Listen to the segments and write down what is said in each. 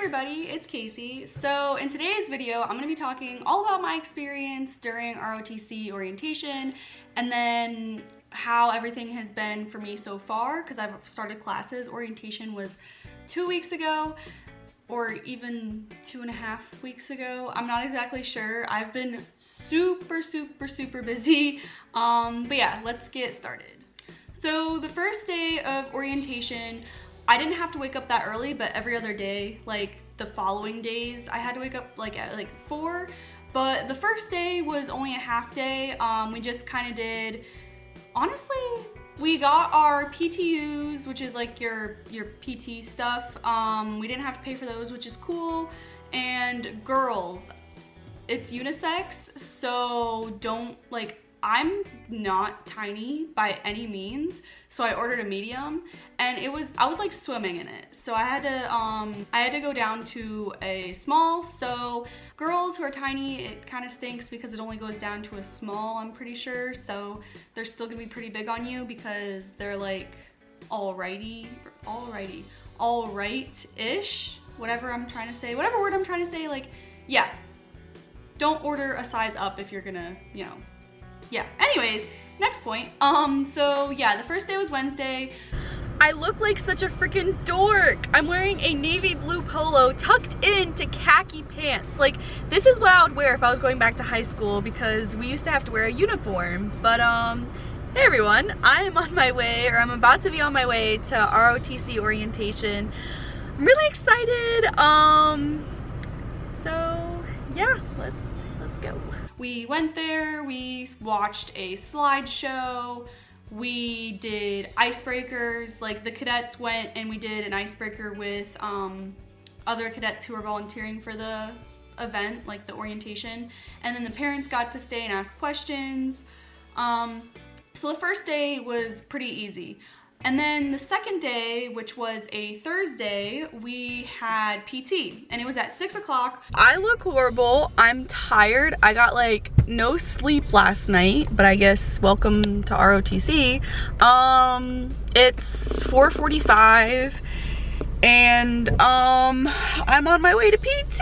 everybody, it's Casey. So in today's video, I'm going to be talking all about my experience during ROTC orientation and then how everything has been for me so far because I've started classes. Orientation was 2 weeks ago or even 2.5 weeks ago. I'm not exactly sure. I've been super busy. But yeah, let's get started. So the first day of orientation, I didn't have to wake up that early, but every other day, like the following days, I had to wake up like at 4. But the first day was only a half day. We just kind of did, honestly, we got our PTUs, which is like your PT stuff. We didn't have to pay for those, which is cool. And girls, it's unisex, so don't I'm not tiny by any means, so I ordered a medium, and I was like swimming in it. So I had to go down to a small. So girls who are tiny, it kind of stinks because it only goes down to a small, I'm pretty sure. So they're still gonna be pretty big on you because they're like alright-ish, whatever I'm trying to say, whatever word I'm trying to say, like, yeah. Don't order a size up if you're gonna, you know. Yeah, anyways, next point. So yeah, the first day was Wednesday. I look like such a freaking dork. I'm wearing a navy blue polo tucked into khaki pants. Like, this is what I would wear if I was going back to high school because we used to have to wear a uniform. But hey everyone, I am on my way, or I'm about to be on my way to ROTC orientation. I'm really excited. So yeah, let's go. We went there, we watched a slideshow, we did icebreakers, like the cadets went and we did an icebreaker with other cadets who were volunteering for the event, like the orientation, and then the parents got to stay and ask questions. So the first day was pretty easy. And then the second day, which was a Thursday, we had PT, and it was at 6 o'clock. I look horrible. I'm tired. I got like no sleep last night, but I guess welcome to ROTC. It's 4:45, and I'm on my way to PT.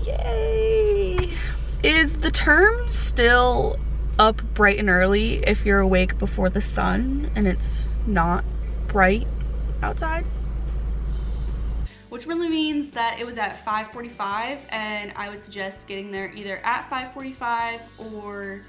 Yay! Is the term still up bright and early if you're awake before the sun and it's not bright outside? Which really means that it was at 5:45, and I would suggest getting there either at 5:45 or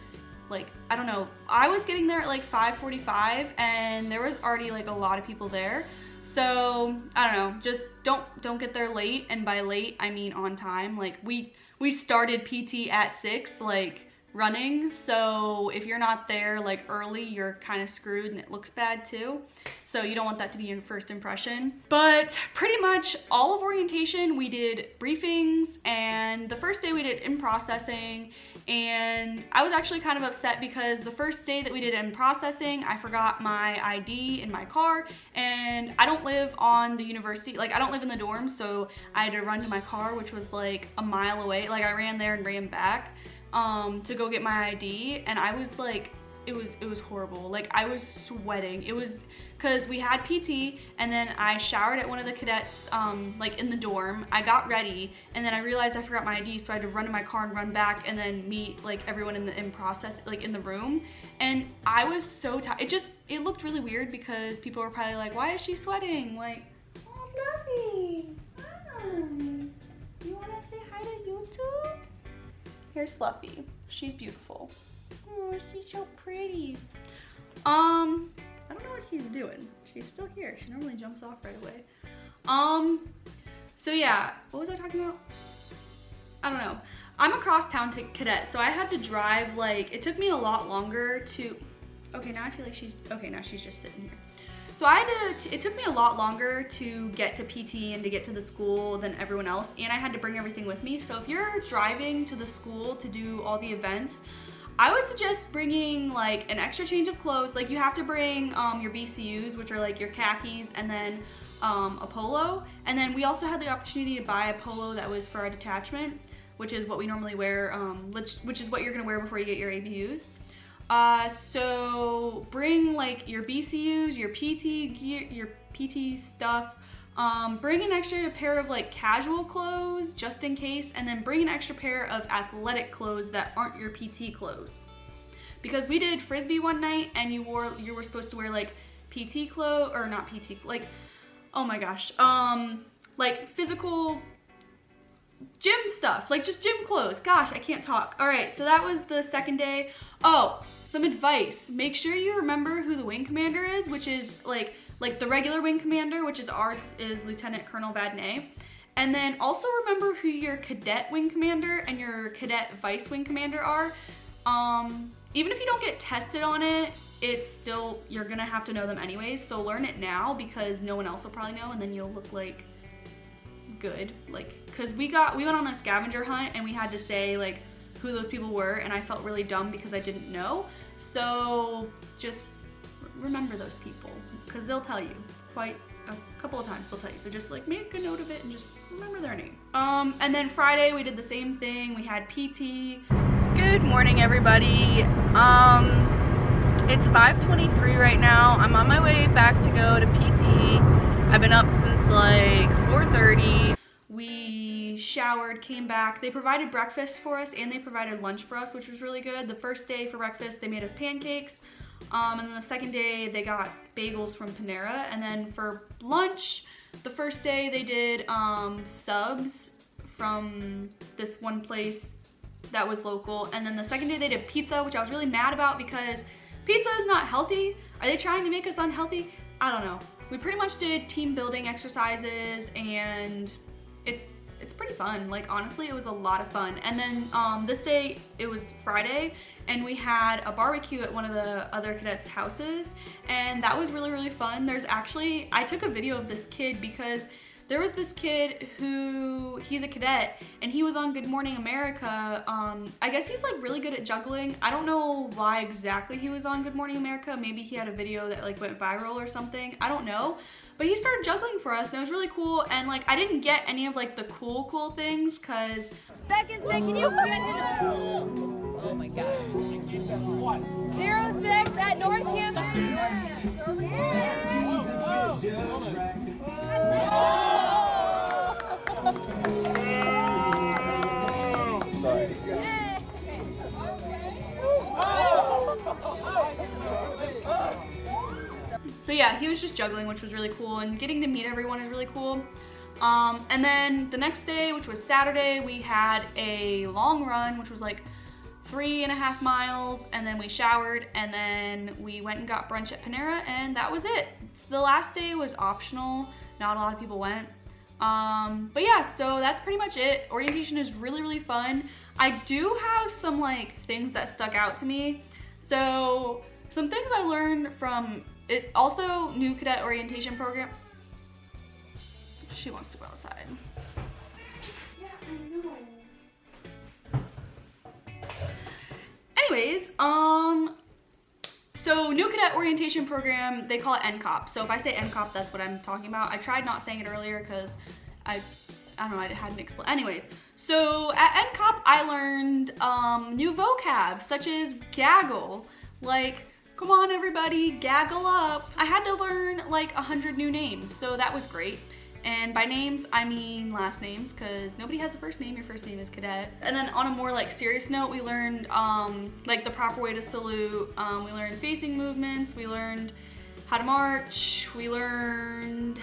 like, I don't know. I was getting there at like 5:45 and there was already like a lot of people there. So I don't know, just don't get there late, and by late I mean on time. Like we started PT at 6, like running, so if you're not there like early, you're kind of screwed and it looks bad too, so you don't want that to be your first impression. But pretty much all of orientation we did briefings, and the first day we did in processing, and I was actually kind of upset because the first day that we did in processing, I forgot my ID in my car, and I don't live on the university, like I don't live in the dorm, so I had to run to my car, which was like a mile away. Like I ran there and ran back to go get my ID, and I was like, it was horrible. Like I was sweating. It was because we had PT, and then I showered at one of the cadets like in the dorm. I got ready, and then I realized I forgot my ID, so I had to run to my car and run back and then meet like everyone in process, like in the room. And I was so tired. It looked really weird because people were probably like, why is she sweating? Like, oh Fluffy, you wanna say hi to YouTube? Here's Fluffy. She's beautiful. Oh, she's so pretty. I don't know what she's doing. She's still here. She normally jumps off right away. So yeah, what was I talking about? I don't know. I'm a crosstown cadet, so I had to drive, like, it took me a lot longer to, okay, now I feel like now she's just sitting here. So it took me a lot longer to get to PT and to get to the school than everyone else, and I had to bring everything with me. So if you're driving to the school to do all the events, I would suggest bringing like an extra change of clothes. Like you have to bring your BCUs, which are like your khakis, and then a polo. And then we also had the opportunity to buy a polo that was for our detachment, which is what we normally wear, which is what you're gonna wear before you get your ABUs. So bring like your BCUs, your PT gear, your PT stuff, Bring an extra pair of like casual clothes just in case, and then bring an extra pair of athletic clothes that aren't your PT clothes. Because we did Frisbee one night and you were supposed to wear like PT clothes, or not PT, like, oh my gosh, like physical gym stuff, like just gym clothes. Gosh, I can't talk. All right, so that was the second day. Oh, some advice. Make sure you remember who the wing commander is, which is like the regular wing commander, which is ours is Lieutenant Colonel Vadnais. And then also remember who your cadet wing commander and your cadet vice wing commander are. Even if you don't get tested on it, it's still, you're gonna have to know them anyways. So learn it now because no one else will probably know, and then you'll look like good. Like, cause we went on a scavenger hunt and we had to say like who those people were, and I felt really dumb because I didn't know. So just remember those people because they'll tell you quite a couple of times. They'll tell you, so just like make a note of it and just remember their name. And then Friday we did the same thing. We had PT. Good morning, everybody. It's 5:23 right now. I'm on my way back to go to PT. I've been up since like 4:30. We showered, came back. They provided breakfast for us and they provided lunch for us, which was really good. The first day for breakfast, they made us pancakes. And then the second day, they got bagels from Panera. And then for lunch, the first day they did subs from this one place that was local. And then the second day they did pizza, which I was really mad about because pizza is not healthy. Are they trying to make us unhealthy? I don't know. We pretty much did team building exercises and it's pretty fun. Like honestly, it was a lot of fun. And then this day, it was Friday, and we had a barbecue at one of the other cadets' houses, and that was really, really fun. There's actually, I took a video of this kid because there was this kid who, he's a cadet, and he was on Good Morning America. I guess he's like really good at juggling. I don't know why exactly he was on Good Morning America. Maybe he had a video that like went viral or something. I don't know. But he started juggling for us and it was really cool. And like, I didn't get any of like the cool things cause... Second, can you oh my God. 06 at North Campus. Sorry. So yeah, he was just juggling, which was really cool, and getting to meet everyone is really cool. And then the next day, which was Saturday, we had a long run, which was like 3.5 miles, and then we showered, and then we went and got brunch at Panera, and that was it. The last day was optional. Not a lot of people went. But yeah, so that's pretty much it. Orientation is really, really fun. I do have some like things that stuck out to me. So some things I learned from it, also new cadet orientation program. She wants to go outside. Yeah, I know. Anyways, so new cadet orientation program, they call it NCOP. So if I say NCOP, that's what I'm talking about. I tried not saying it earlier because I don't know, I hadn't explained. Anyways, so at NCOP, I learned new vocab, such as gaggle. Like, come on everybody, gaggle up. I had to learn like 100 new names, so that was great. And by names, I mean last names, because nobody has a first name. Your first name is cadet. And then on a more like serious note, we learned like the proper way to salute. We learned facing movements. We learned how to march. We learned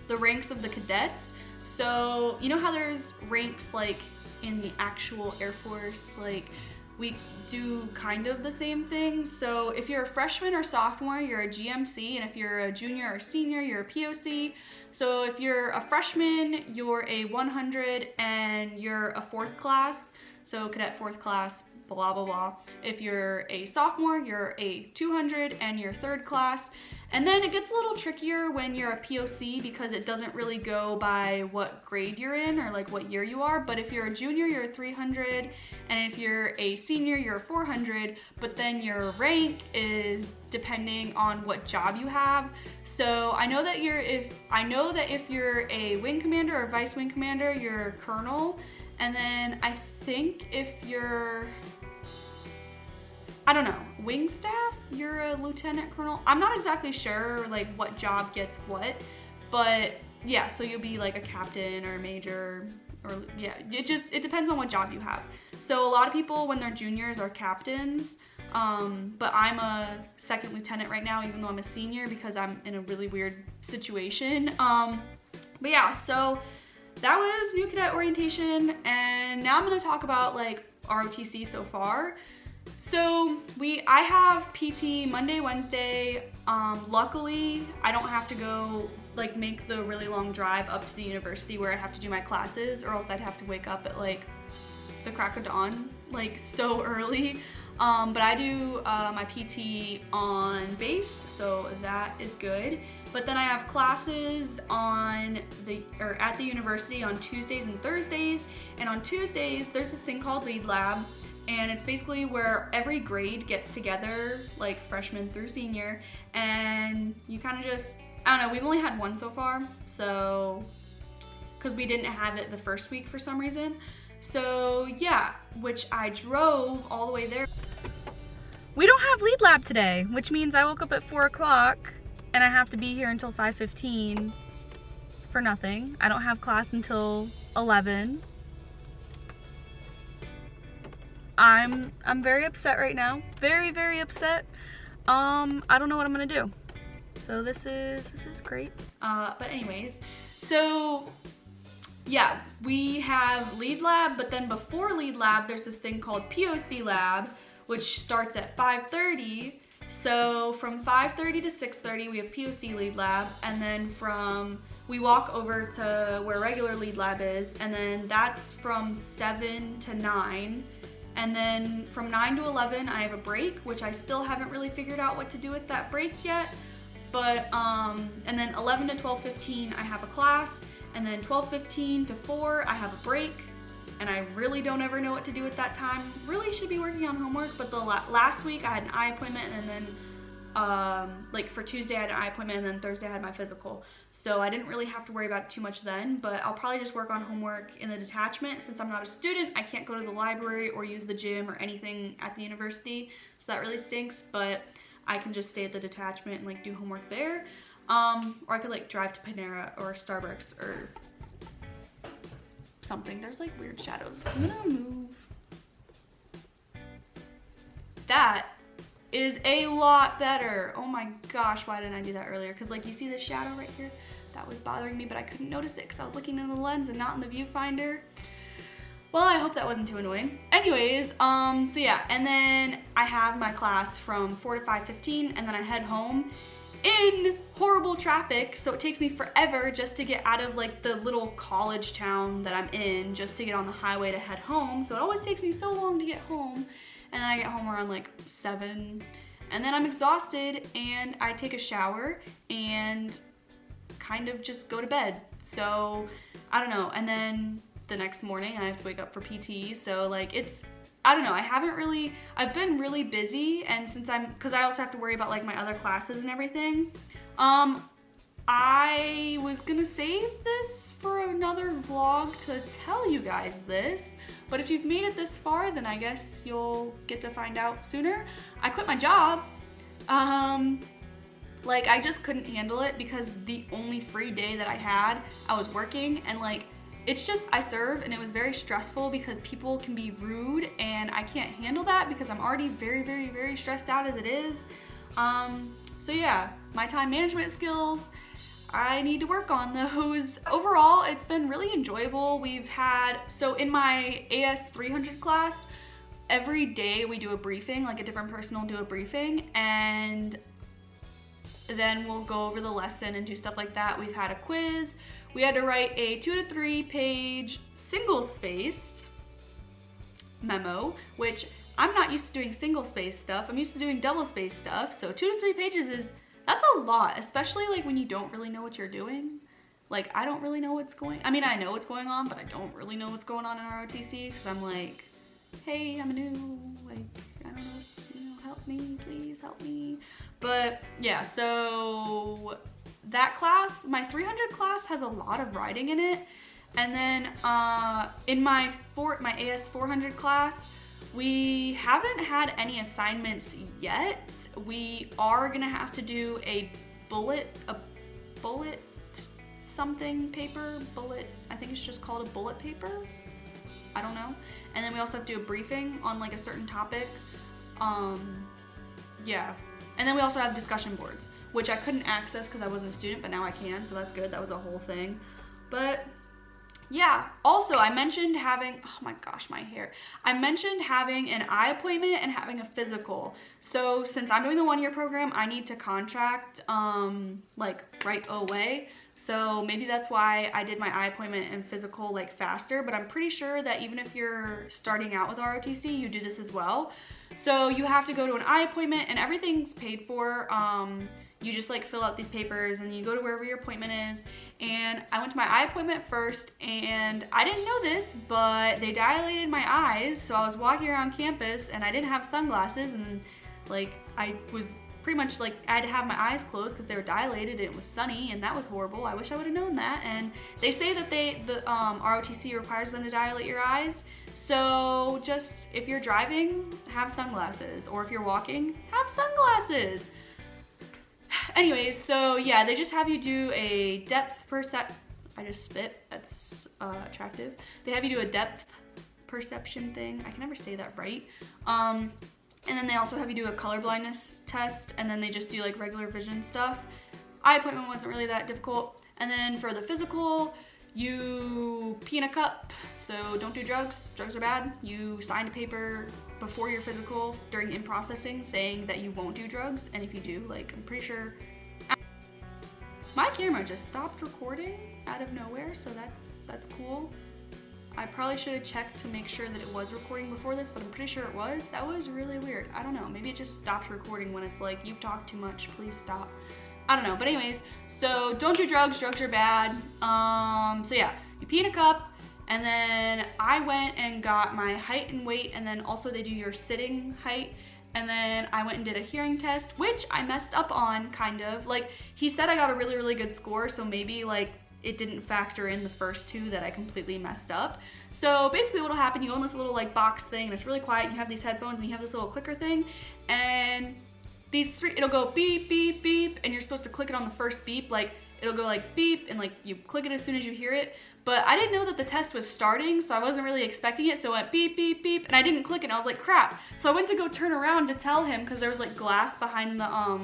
the ranks of the cadets. So you know how there's ranks like in the actual Air Force, like we do kind of the same thing. So if you're a freshman or sophomore, you're a GMC, and if you're a junior or senior, you're a POC. So if you're a freshman, you're a 100 and you're a 4th class. So cadet 4th class, blah, blah, blah. If you're a sophomore, you're a 200 and you're 3rd class. And then it gets a little trickier when you're a POC because it doesn't really go by what grade you're in or like what year you are. But if you're a junior, you're a 300. And if you're a senior, you're a 400. But then your rank is depending on what job you have. So I know that if you're a wing commander or vice wing commander, you're a colonel. And then I think if you're, I don't know, wing staff, you're a lieutenant colonel. I'm not exactly sure like what job gets what, But yeah, so you'll be like a captain or a major, or yeah, it depends on what job you have. So a lot of people when they're juniors are captains, but I'm a second lieutenant right now, even though I'm a senior, because I'm in a really weird situation. But yeah, so that was new cadet orientation, and now I'm gonna talk about like ROTC so far. So I have PT Monday, Wednesday. Luckily, I don't have to go like make the really long drive up to the university where I have to do my classes, or else I'd have to wake up at like the crack of dawn, like so early. But I do my PT on base, so that is good. But then I have classes at the university on Tuesdays and Thursdays. And on Tuesdays, there's this thing called Lead Lab. And it's basically where every grade gets together, like freshman through senior, and you kind of just, I don't know, we've only had one so far, so, because we didn't have it the first week for some reason. So yeah, which I drove all the way there. We don't have lead lab today, which means I woke up at 4 o'clock and I have to be here until 5:15 for nothing. I don't have class until 11. I'm very upset right now. Very, very upset. I don't know what I'm gonna do. So this is great. But anyways, so yeah, we have lead lab, but then before lead lab, there's this thing called POC lab, which starts at 5:30. So from 5:30 to 6:30, we have POC lead lab, and then we walk over to where regular lead lab is, and then that's from 7 to 9. And then from 9 to 11, I have a break, which I still haven't really figured out what to do with that break yet. But, and then 11 to 12:15, I have a class. And then 12:15 to 4, I have a break. And I really don't ever know what to do at that time. Really should be working on homework, but the last week I had an eye appointment, and then, like for Tuesday I had an eye appointment, and then Thursday I had my physical. So I didn't really have to worry about it too much then, but I'll probably just work on homework in the detachment. Since I'm not a student, I can't go to the library or use the gym or anything at the university, so that really stinks, but I can just stay at the detachment and like do homework there. Or I could like drive to Panera or Starbucks or something. There's like weird shadows. I'm gonna move. That is a lot better. Oh my gosh, why didn't I do that earlier? Because like you see this shadow right here? That was bothering me, but I couldn't notice it because I was looking in the lens and not in the viewfinder. Well, I hope that wasn't too annoying. Anyways, so yeah, and then I have my class from 4 to 5:15, and then I head home in horrible traffic, so it takes me forever just to get out of like the little college town that I'm in, just to get on the highway to head home. So it always takes me so long to get home, and then I get home around like 7, and then I'm exhausted, and I take a shower and kind of just go to bed. So I don't know, and then the next morning I have to wake up for PT, so like I don't know, I've been really busy, and because I also have to worry about like my other classes and everything. I was gonna save this for another vlog to tell you guys this, but if you've made it this far, then I guess you'll get to find out sooner. I quit my job. Like I just couldn't handle it because the only free day that I had, I was working, and like it's just, I serve, and it was very stressful because people can be rude, and I can't handle that because I'm already very, very, very stressed out as it is. So yeah, my time management skills, I need to work on those. Overall, it's been really enjoyable. So in my AS 300 class, every day we do a briefing, like a different person will do a briefing, and then we'll go over the lesson and do stuff like that. We've had a quiz. We had to write a 2 to 3 page single-spaced memo, which I'm not used to doing single-spaced stuff. I'm used to doing double-spaced stuff. So 2 to 3 pages that's a lot, especially like when you don't really know what you're doing. Like I don't really know what's I know what's going on, but I don't really know what's going on in ROTC, because I'm like, hey, I'm a new, like, I don't know, help me, please help me. But yeah, so that class, my 300 class has a lot of writing in it. And then in my AS 400 class, we haven't had any assignments yet. We are gonna have to do a bullet something paper, bullet, I think it's just called a bullet paper. I don't know. And then we also have to do a briefing on like a certain topic. Yeah. And then we also have discussion boards, which I couldn't access because I wasn't a student, but now I can, so that's good. That was a whole thing. But yeah, also I mentioned having, oh my gosh, my hair. I mentioned having an eye appointment and having a physical. So since I'm doing the 1-year program, I need to contract like right away. So maybe that's why I did my eye appointment and physical like faster, but I'm pretty sure that even if you're starting out with ROTC, you do this as well. So you have to go to an eye appointment and everything's paid for. You just like fill out these papers and you go to wherever your appointment is. And I went to my eye appointment first, and I didn't know this, but they dilated my eyes. So I was walking around campus and I didn't have sunglasses, and like I was pretty much like I had to have my eyes closed because they were dilated and it was sunny, and that was horrible. I wish I would have known that. And they say that the ROTC requires them to dilate your eyes. So just if you're driving, have sunglasses, or if you're walking, have sunglasses. Anyways, so yeah, they just have you do a depth I just spit, that's attractive. They have you do a depth perception thing. I can never say that right. And then they also have you do a color blindness test, and then they just do like regular vision stuff. Eye appointment wasn't really that difficult. And then for the physical, you pee in a cup, so don't do drugs. Drugs are bad. You sign a paper before your physical during in-processing saying that you won't do drugs, and if you do, like, I'm pretty sure. My camera just stopped recording out of nowhere, so that's cool. I probably should have checked to make sure that it was recording before this, but I'm pretty sure it was. That was really weird. I don't know, maybe it just stopped recording when it's like, you've talked too much, please stop. I don't know, but anyways, so don't do drugs. Drugs are bad. So yeah, you pee in a cup. And then I went and got my height and weight, and then also they do your sitting height. And then I went and did a hearing test, which I messed up on, kind of. Like, he said I got a really, really good score, so maybe like it didn't factor in the first 2 that I completely messed up. So basically what'll happen, you go in this little like box thing, and it's really quiet, and you have these headphones, and you have this little clicker thing, and these 3, it'll go beep, beep, beep, and you're supposed to click it on the first beep. Like, it'll go like beep, and like you click it as soon as you hear it. But I didn't know that the test was starting, so I wasn't really expecting it, so it went beep, beep, beep, and I didn't click it, and I was like, crap. So I went to go turn around to tell him, because there was like glass behind the,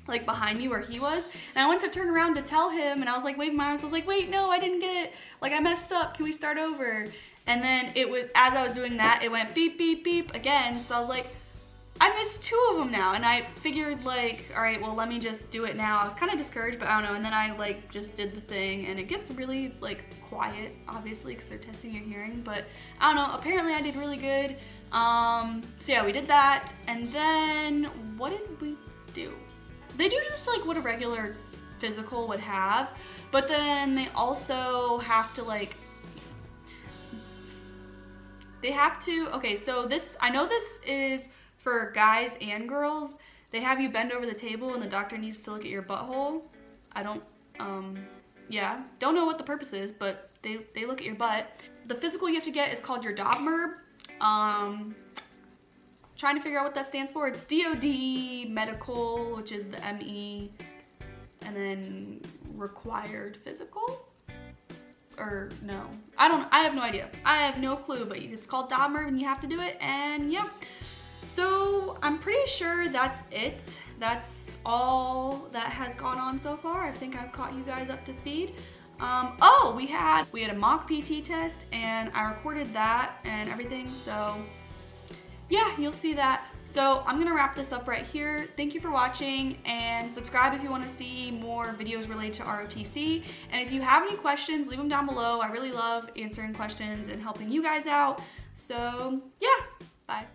like behind me where he was, and I went to turn around to tell him, and I was like waving my arms, I was like, wait, no, I didn't get it, like I messed up, can we start over? And then it was, as I was doing that, it went beep, beep, beep again, so I was like, I missed 2 of them now, and I figured like, all right, well, let me just do it now. I was kind of discouraged, but I don't know, and then I like just did the thing, and it gets really like quiet, obviously, because they're testing your hearing, but I don't know, apparently I did really good. So yeah, we did that, and then what did we do? They do just like what a regular physical would have, but then they also have to like, they have to, okay, so this, I know this is for guys and girls. They have you bend over the table and the doctor needs to look at your butthole. I don't, yeah, don't know what the purpose is, but they look at your butt. The physical you have to get is called your DoDMeRB. Trying to figure out what that stands for. It's DoD Medical, which is the ME, and then required physical? Or no, I have no idea. I have no clue, but it's called DoDMeRB and you have to do it, and yeah. So I'm pretty sure that's it. That's all that has gone on so far. I think I've caught you guys up to speed. Oh, we had a mock PT test, and I recorded that and everything, so yeah, you'll see that. So I'm gonna wrap this up right here. Thank you for watching, and subscribe if you want to see more videos related to ROTC. And if you have any questions, leave them down below. I really love answering questions and helping you guys out. So yeah, bye.